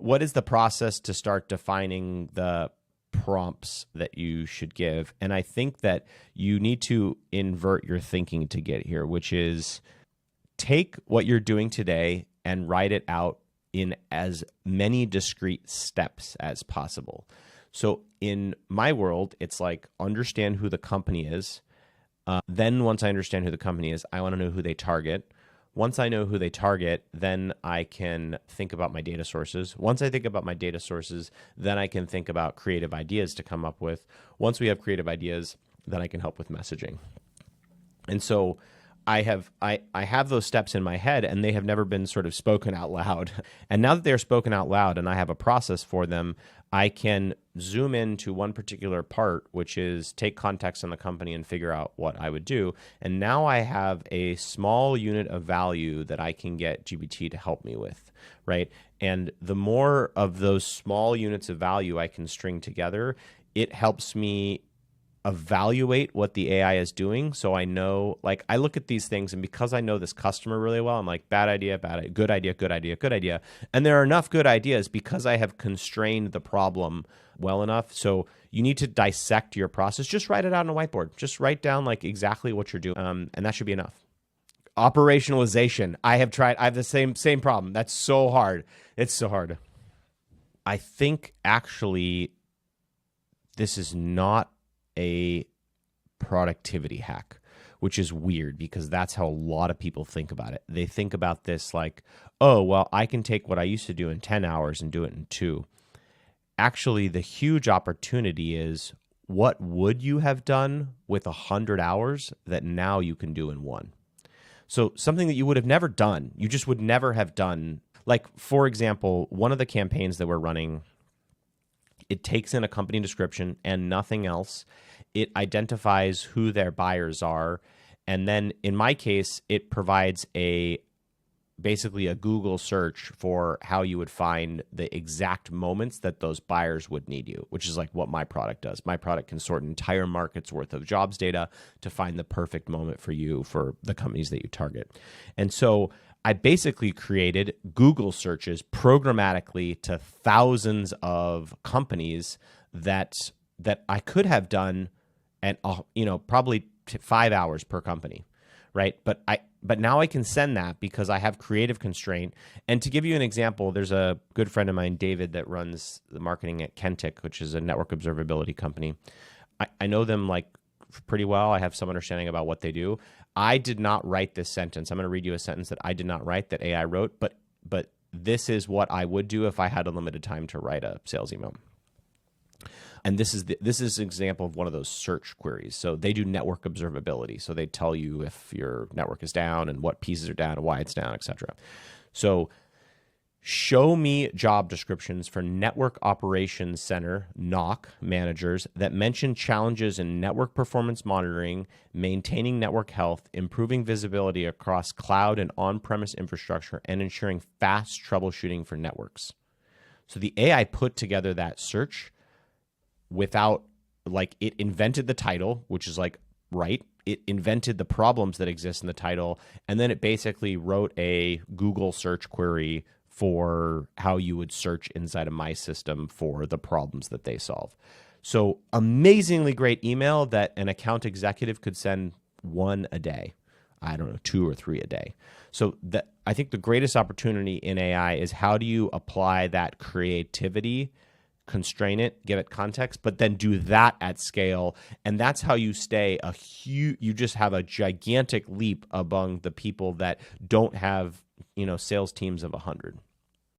what is the process to start defining the prompts that you should give? And I think that you need to invert your thinking to get here, which is take what you're doing today and write it out in as many discrete steps as possible. So in my world, it's like understand who the company is. Then once I understand who the company is, I want to know who they target. Once I know who they target, then I can think about my data sources. Once I think about my data sources, then I can think about creative ideas to come up with. Once we have creative ideas, then I can help with messaging. And so I have those steps in my head, and they have never been sort of spoken out loud. And now that they're spoken out loud and I have a process for them, I can zoom into one particular part, which is take context on the company and figure out what I would do. And now I have a small unit of value that I can get GPT to help me with, right? And the more of those small units of value I can string together, it helps me evaluate what the AI is doing. So I know, like, I look at these things, and because I know this customer really well, I'm like, bad idea, good idea, good idea, good idea. And there are enough good ideas because I have constrained the problem well enough. So you need to dissect your process. Just write it out on a whiteboard. Just write down like exactly what you're doing. And that should be enough. Operationalization. I have the same problem. That's so hard. It's so hard. I think actually this is not a productivity hack, which is weird because that's how a lot of people think about it. They think about this like, oh, well, I can take what I used to do in 10 hours and do it in 2. Actually, the huge opportunity is what would you have done with 100 hours that now you can do in 1? So something that you would have never done, you just would never have done. Like, for example, one of the campaigns that we're running, it takes in a company description and nothing else. It identifies who their buyers are. And then in my case, it provides basically a Google search for how you would find the exact moments that those buyers would need you, which is like what my product does. My product can sort an entire market's worth of jobs data to find the perfect moment for you for the companies that you target. And so I basically created Google searches programmatically to thousands of companies that I could have done at probably 5 hours per company, right? But now I can send that because I have creative constraint. And to give you an example, there's a good friend of mine, David, that runs the marketing at Kentic, which is a network observability company. I know them like pretty well. I have some understanding about what they do. I did not write this sentence. I'm going to read you a sentence that I did not write that AI wrote, but this is what I would do if I had unlimited time to write a sales email. And this is an example of one of those search queries. So they do network observability. So they tell you if your network is down and what pieces are down and why it's down, et cetera. So show me job descriptions for Network Operations Center, NOC, managers that mention challenges in network performance monitoring, maintaining network health, improving visibility across cloud and on-premise infrastructure, and ensuring fast troubleshooting for networks. So the AI put together that search without, like, it invented the title, which is like, right? It invented the problems that exist in the title, and then it basically wrote a Google search query for how you would search inside of my system for the problems that they solve. So amazingly great email that an account executive could send 1 a day. I don't know, 2 or 3 a day. So I think the greatest opportunity in AI is how do you apply that creativity, constrain it, give it context, but then do that at scale. And that's how you stay you just have a gigantic leap among the people that don't have, sales teams of 100.